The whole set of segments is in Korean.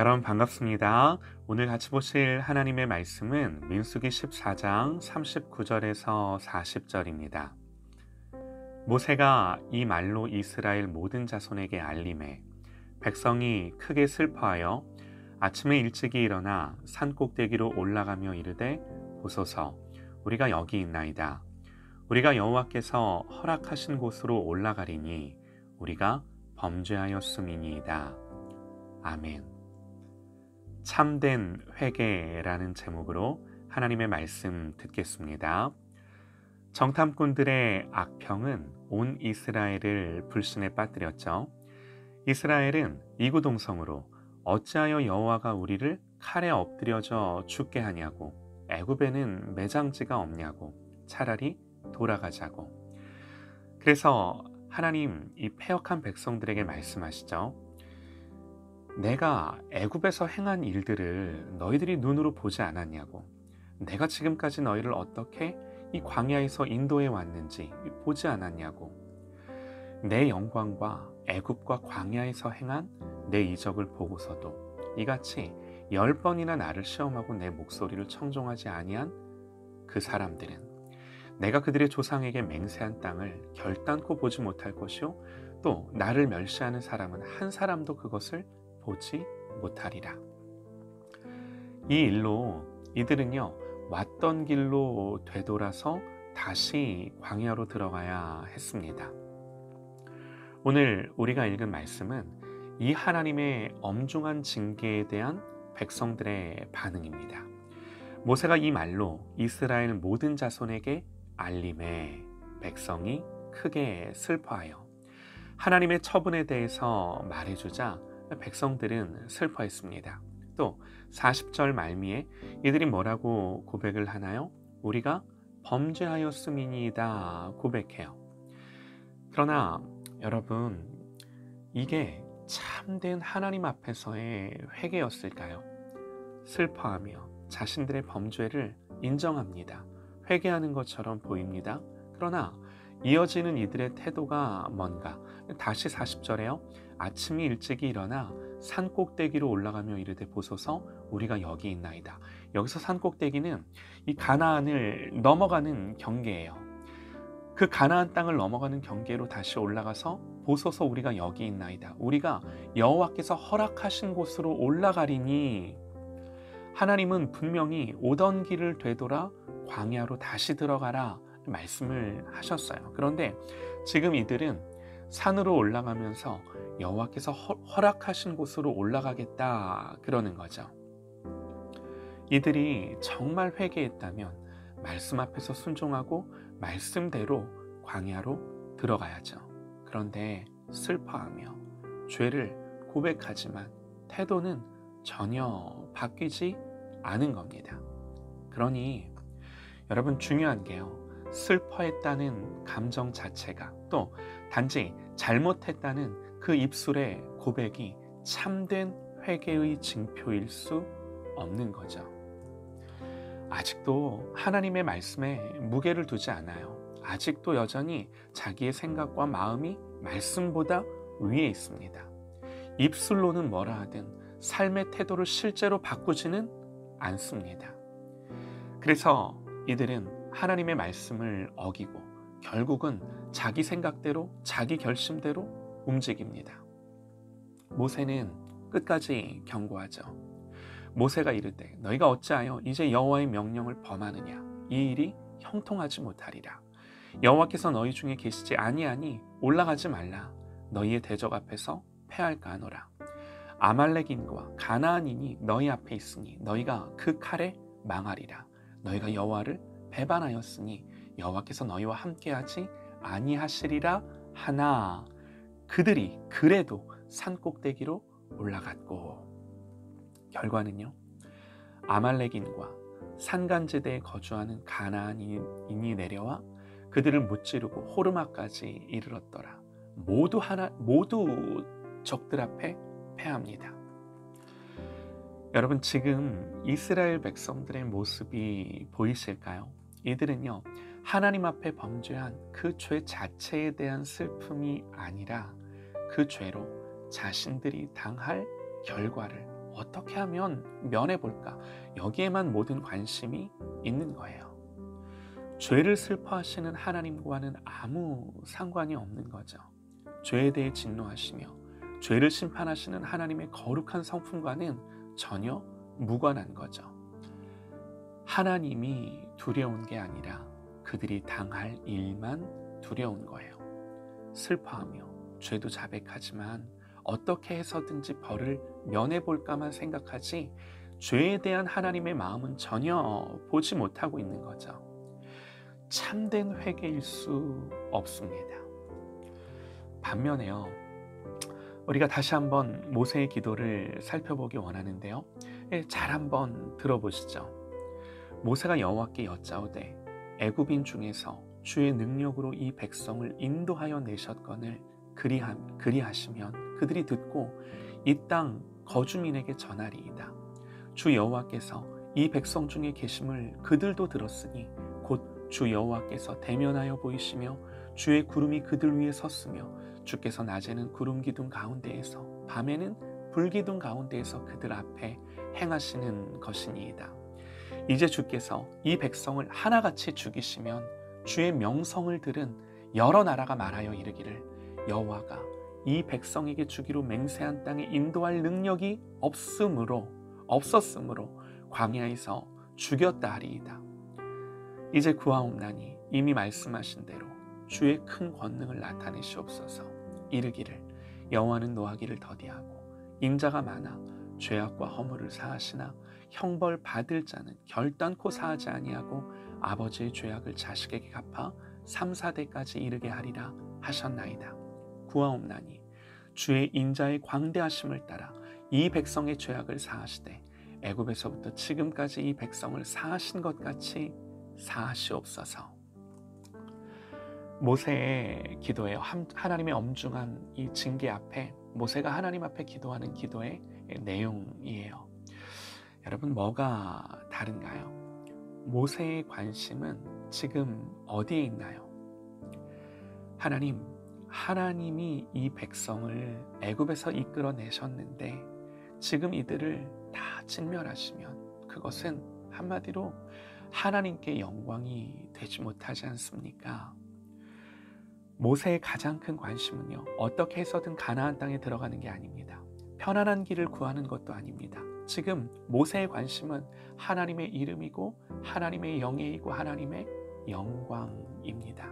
여러분 반갑습니다. 오늘 같이 보실 하나님의 말씀은 민수기 14장 39절에서 40절입니다. 모세가 이 말로 이스라엘 모든 자손에게 알림해 백성이 크게 슬퍼하여 아침에 일찍이 일어나 산 꼭대기로 올라가며 이르되 보소서 우리가 여기 있나이다. 우리가 여호와께서 허락하신 곳으로 올라가리니 우리가 범죄하였음이니이다. 아멘. 참된 회개라는 제목으로 하나님의 말씀 듣겠습니다. 정탐꾼들의 악평은 온 이스라엘을 불신에 빠뜨렸죠. 이스라엘은 이구동성으로 어찌하여 여호와가 우리를 칼에 엎드려져 죽게 하냐고, 애굽에는 매장지가 없냐고, 차라리 돌아가자고. 그래서 하나님 이 패역한 백성들에게 말씀하시죠. 내가 애굽에서 행한 일들을 너희들이 눈으로 보지 않았냐고, 내가 지금까지 너희를 어떻게 이 광야에서 인도해 왔는지 보지 않았냐고, 내 영광과 애굽과 광야에서 행한 내 이적을 보고서도 이같이 10번이나 나를 시험하고 내 목소리를 청종하지 아니한 그 사람들은 내가 그들의 조상에게 맹세한 땅을 결단코 보지 못할 것이요 또 나를 멸시하는 사람은 한 사람도 그것을 보지 못하리라. 이 일로 이들은요 왔던 길로 되돌아서 다시 광야로 들어가야 했습니다. 오늘 우리가 읽은 말씀은 이 하나님의 엄중한 징계에 대한 백성들의 반응입니다. 모세가 이 말로 이스라엘 모든 자손에게 알림해 백성이 크게 슬퍼하여 하나님의 처분에 대해서 말해주자 백성들은 슬퍼했습니다. 또 40절 말미에 이들이 뭐라고 고백을 하나요? 우리가 범죄하였음이니이다 고백해요. 그러나 여러분, 이게 참된 하나님 앞에서의 회개였을까요? 슬퍼하며 자신들의 범죄를 인정합니다. 회개하는 것처럼 보입니다. 그러나 이어지는 이들의 태도가 뭔가? 다시 40절에요. 아침이 일찍이 일어나 산 꼭대기로 올라가며 이르되 보소서 우리가 여기 있나이다. 여기서 산 꼭대기는 이 가나안을 넘어가는 경계예요. 그 가나안 땅을 넘어가는 경계로 다시 올라가서 보소서 우리가 여기 있나이다. 우리가 여호와께서 허락하신 곳으로 올라가리니, 하나님은 분명히 오던 길을 되돌아 광야로 다시 들어가라 말씀을 하셨어요. 그런데 지금 이들은 산으로 올라가면서 여호와께서 허락하신 곳으로 올라가겠다 그러는 거죠. 이들이 정말 회개했다면 말씀 앞에서 순종하고 말씀대로 광야로 들어가야죠. 그런데 슬퍼하며 죄를 고백하지만 태도는 전혀 바뀌지 않은 겁니다. 그러니 여러분, 중요한 게요, 슬퍼했다는 감정 자체가 또 단지 잘못했다는 그 입술의 고백이 참된 회개의 징표일 수 없는 거죠. 아직도 하나님의 말씀에 무게를 두지 않아요. 아직도 여전히 자기의 생각과 마음이 말씀보다 위에 있습니다. 입술로는 뭐라 하든 삶의 태도를 실제로 바꾸지는 않습니다. 그래서 이들은 하나님의 말씀을 어기고 결국은 자기 생각대로 자기 결심대로 움직입니다. 모세는 끝까지 경고하죠. 모세가 이르되 너희가 어찌하여 이제 여호와의 명령을 범하느냐, 이 일이 형통하지 못하리라. 여호와께서 너희 중에 계시지 아니하니 올라가지 말라. 너희의 대적 앞에서 패할까 하노라. 아말렉인과 가나안인이 너희 앞에 있으니 너희가 그 칼에 망하리라. 너희가 여호와를 배반하였으니 여호와께서 너희와 함께하지 아니하시리라 하나, 그들이 그래도 산 꼭대기로 올라갔고, 결과는요, 아말렉인과 산간지대에 거주하는 가나안인이 내려와 그들을 무찌르고 호르마까지 이르렀더라. 모두 적들 앞에 패합니다. 여러분, 지금 이스라엘 백성들의 모습이 보이실까요? 이들은요, 하나님 앞에 범죄한 그 죄 자체에 대한 슬픔이 아니라 그 죄로 자신들이 당할 결과를 어떻게 하면 면해볼까? 여기에만 모든 관심이 있는 거예요. 죄를 슬퍼하시는 하나님과는 아무 상관이 없는 거죠. 죄에 대해 진노하시며 죄를 심판하시는 하나님의 거룩한 성품과는 전혀 무관한 거죠. 하나님이 두려운 게 아니라 그들이 당할 일만 두려운 거예요. 슬퍼하며 죄도 자백하지만 어떻게 해서든지 벌을 면해볼까만 생각하지 죄에 대한 하나님의 마음은 전혀 보지 못하고 있는 거죠. 참된 회개일 수 없습니다. 반면에요, 우리가 다시 한번 모세의 기도를 살펴보기 원하는데요. 잘 한번 들어보시죠. 모세가 여호와께 여짜오되 애굽인 중에서 주의 능력으로 이 백성을 인도하여 내셨거늘 그리하시면 그들이 듣고 이 땅 거주민에게 전하리이다. 주 여호와께서 이 백성 중에 계심을 그들도 들었으니 곧 주 여호와께서 대면하여 보이시며 주의 구름이 그들 위에 섰으며 주께서 낮에는 구름 기둥 가운데에서 밤에는 불 기둥 가운데에서 그들 앞에 행하시는 것이니이다. 이제 주께서 이 백성을 하나같이 죽이시면 주의 명성을 들은 여러 나라가 말하여 이르기를 여호와가 이 백성에게 주기로 맹세한 땅에 인도할 능력이 없었으므로 광야에서 죽였다 하리이다. 이제 구하옵나니 이미 말씀하신 대로 주의 큰 권능을 나타내시옵소서. 이르기를 여호와는 노하기를 더디하고 인자가 많아 죄악과 허물을 사하시나 형벌 받을 자는 결단코 사하지 아니하고 아버지의 죄악을 자식에게 갚아 3, 4대까지 이르게 하리라 하셨나이다. 구하옵나니 주의 인자의 광대하심을 따라 이 백성의 죄악을 사하시되 애굽에서부터 지금까지 이 백성을 사하신 것 같이 사하시옵소서. 모세의 기도예요. 하나님의 엄중한 이 징계 앞에 모세가 하나님 앞에 기도하는 기도의 내용이에요. 여러분, 뭐가 다른가요? 모세의 관심은 지금 어디에 있나요? 하나님이 이 백성을 애굽에서 이끌어내셨는데 지금 이들을 다 진멸하시면 그것은 한마디로 하나님께 영광이 되지 못하지 않습니까? 모세의 가장 큰 관심은요, 어떻게 해서든 가나안 땅에 들어가는 게 아닙니다. 편안한 길을 구하는 것도 아닙니다. 지금 모세의 관심은 하나님의 이름이고 하나님의 영예이고 하나님의 영광입니다.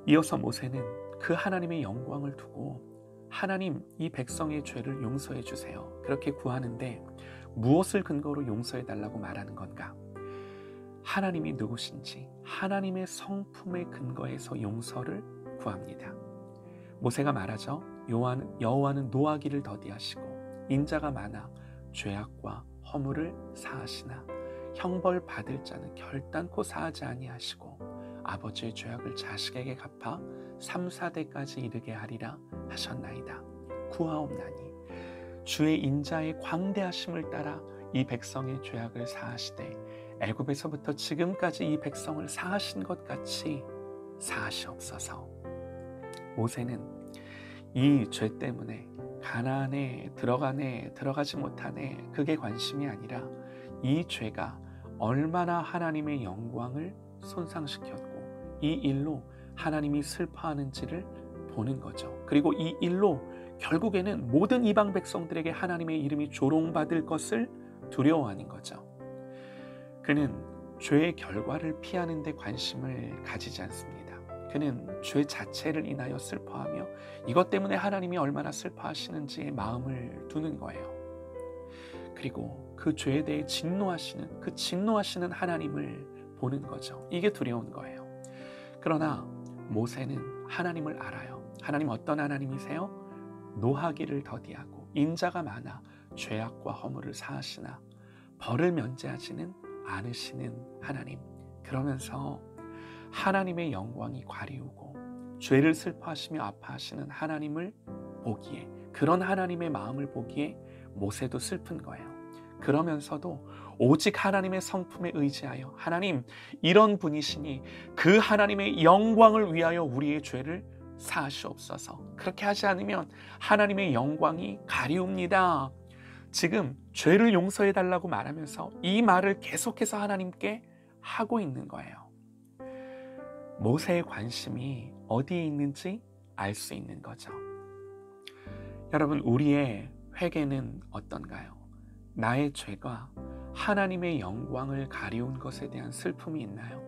이어서 모세는 그 하나님의 영광을 두고 하나님, 이 백성의 죄를 용서해 주세요. 그렇게 구하는데 무엇을 근거로 용서해 달라고 말하는 건가? 하나님이 누구신지 하나님의 성품에 근거해서 용서를 구합니다. 모세가 말하죠. 여호와는 노하기를 더디하시고 인자가 많아 죄악과 허물을 사하시나 형벌 받을 자는 결단코 사하지 아니하시고 아버지의 죄악을 자식에게 갚아 3, 4대까지 이르게 하리라 하셨나이다. 구하옵나니 주의 인자의 광대하심을 따라 이 백성의 죄악을 사하시되 애굽에서부터 지금까지 이 백성을 사하신 것 같이 사하시옵소서. 모세는 이 죄 때문에 가나안에 들어가네 들어가지 못하네 그게 관심이 아니라 이 죄가 얼마나 하나님의 영광을 손상시켰고 이 일로 하나님이 슬퍼하는지를 보는 거죠. 그리고 이 일로 결국에는 모든 이방 백성들에게 하나님의 이름이 조롱받을 것을 두려워하는 거죠. 그는 죄의 결과를 피하는 데 관심을 가지지 않습니다. 그는 죄 자체를 인하여 슬퍼하며 이것 때문에 하나님이 얼마나 슬퍼하시는지에 마음을 두는 거예요. 그리고 그 죄에 대해 진노하시는 하나님을 보는 거죠. 이게 두려운 거예요. 그러나 모세는 하나님을 알아요. 하나님 어떤 하나님이세요? 노하기를 더디하고 인자가 많아 죄악과 허물을 사하시나 벌을 면제하지는 않으시는 하나님. 그러면서 하나님의 영광이 과리우고 죄를 슬퍼하시며 아파하시는 하나님을 보기에, 그런 하나님의 마음을 보기에 모세도 슬픈 거예요. 그러면서도 오직 하나님의 성품에 의지하여 하나님, 이런 분이시니 그 하나님의 영광을 위하여 우리의 죄를 사하시옵소서. 그렇게 하지 않으면 하나님의 영광이 가리웁니다. 지금 죄를 용서해 달라고 말하면서 이 말을 계속해서 하나님께 하고 있는 거예요. 모세의 관심이 어디에 있는지 알 수 있는 거죠. 여러분, 우리의 회개는 어떤가요? 나의 죄가 하나님의 영광을 가리운 것에 대한 슬픔이 있나요?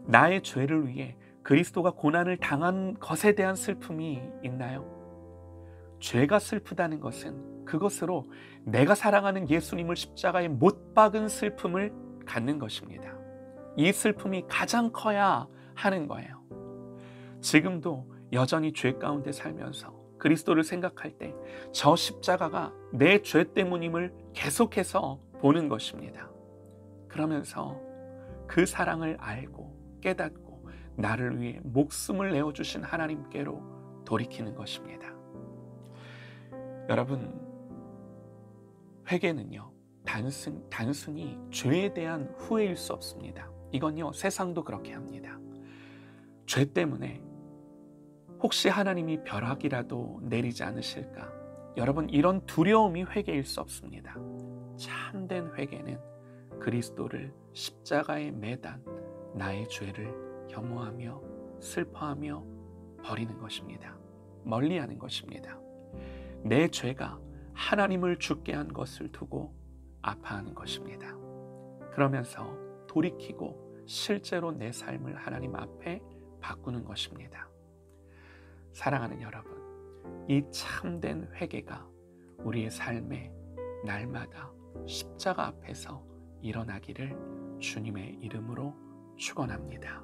나의 죄를 위해 그리스도가 고난을 당한 것에 대한 슬픔이 있나요? 죄가 슬프다는 것은 그것으로 내가 사랑하는 예수님을 십자가에 못 박은 슬픔을 갖는 것입니다. 이 슬픔이 가장 커야 하는 거예요. 지금도 여전히 죄 가운데 살면서 그리스도를 생각할 때 저 십자가가 내 죄 때문임을 계속해서 보는 것입니다. 그러면서 그 사랑을 알고 깨닫고 나를 위해 목숨을 내어주신 하나님께로 돌이키는 것입니다. 여러분, 회개는요, 단순히 죄에 대한 후회일 수 없습니다. 이건요, 세상도 그렇게 합니다. 죄 때문에 혹시 하나님이 벼락이라도 내리지 않으실까? 여러분, 이런 두려움이 회개일 수 없습니다. 참된 회개는 그리스도를 십자가에 매단 나의 죄를 혐오하며 슬퍼하며 버리는 것입니다. 멀리하는 것입니다. 내 죄가 하나님을 죽게 한 것을 두고 아파하는 것입니다. 그러면서 돌이키고 실제로 내 삶을 하나님 앞에 바꾸는 것입니다. 사랑하는 여러분, 이 참된 회개가 우리의 삶에 날마다 십자가 앞에서 일어나기를 주님의 이름으로 축원합니다.